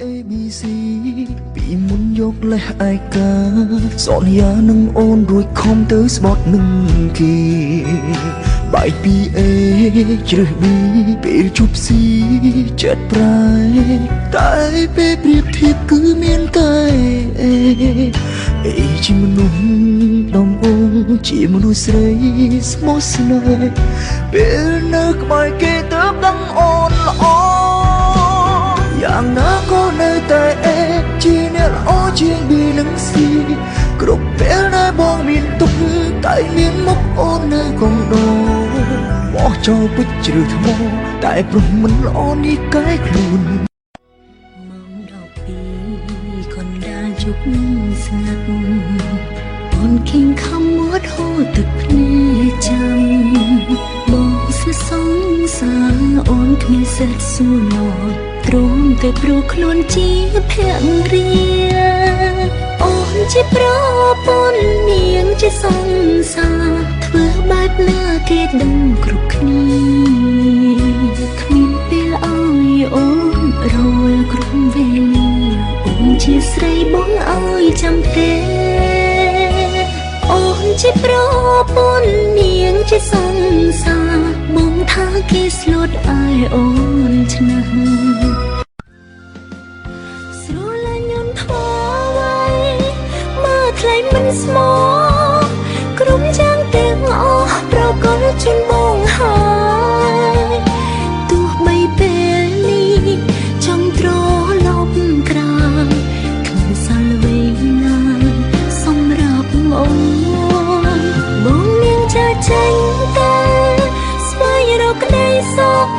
ABC ពីមុនយកលេសឯកាសន្យានឹងអូនរួចខំទៅស្បត់នឹងគេបាយពី A ជ្រើស B ពេលជប់ C ចិត្តប្រែតែពេលប្រៀបធៀបគឺមានតែ A ជាមនុស្សដំបូងជាមនុស្សស្រីស្មោះស្នេហ៍ពេលនៅក្បែរគេទើបដឹងអូនល្អយ៉ាងណាក៏នៅតែអេជាអ្នកល្អជាង B និង C គ្រប់ពេលដែលបងមានទុក្ខតែមានមុខអូននៅកណ្ដោបោះចោលពេជ្រឬថ្មតែព្រោះមិនល្អនេះកែខ្លួនម៉ោង12កណ្ដាលជប់ស្ងាត់អូនខៀងខំមាត់ហូរទឹកភ្នែកចាំបងស្នេហ៍សងសាអូនគ្មានសិទ្ធិសួរណោទ្រាំតែព្រោះខ្លួនជាភរិយាអូនជាប្រពន្ធនាងជាសង្សារធ្វើបែបណាគេដឹងគ្រប់គ្នាគ្មានពេលអើយអូនរវល់គ្រប់វេលាអូនជាស្រីបងអើយចាំទេអូនជាប្រពន្ធនាងជាសង្សារបងថាគេស្លូតអាយអូនឆ្នះស្រលាញ់អូនធ្វើអ្វីមើលថ្លៃមិនស្មោះក្រុមចាំងទាំងអស់ប្រកបជូនបងហើយទោះបីពេលនេះចង់ត្រឡប់ក្រោយគ្មានសាល់អ្វីណាសម្រាប់អូនបងនាងចាចេញតែស្វែងរកក្តីសុខ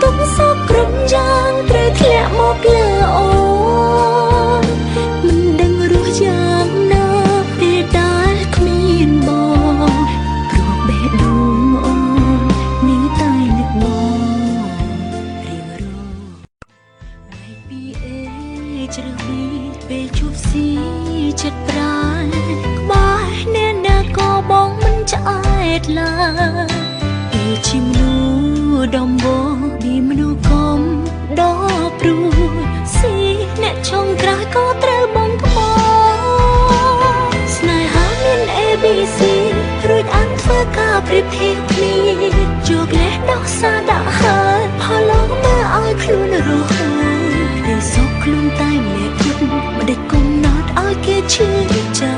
ទុកសុខគ្រប់យ៉ាងត្រូវធ្លាក់មកលើអូនមិនដឹងរស់យ៉ាងណាពេលដែលគ្មានបងព្រោះបេះដូងអូននៅតែនឹកបងរៀងរងហើយពី A ជ្រើស B ពេលជួប C ចិត្តប្រែក្បែរអ្នកណាក៏បងមិនឆ្អែតឡើយ A ជាមនុស្សដំបូង B មនុស្សកុំដល់ព្រួយ C អ្នកចុងក្រោយក៏ត្រូវបងក្បត់ស្នេហាមាន ABC រួចអានធ្វើការប្រៀបធៀបគ្នាយកលេសដោះសារដាក់ហើយផលឡងមើលឲ្យខ្លួនរស់ហើយតែសុខខ្លួនតែម្នាក់គិតមិនដេចគុំណត់ឲ្យគេឈឺចាំ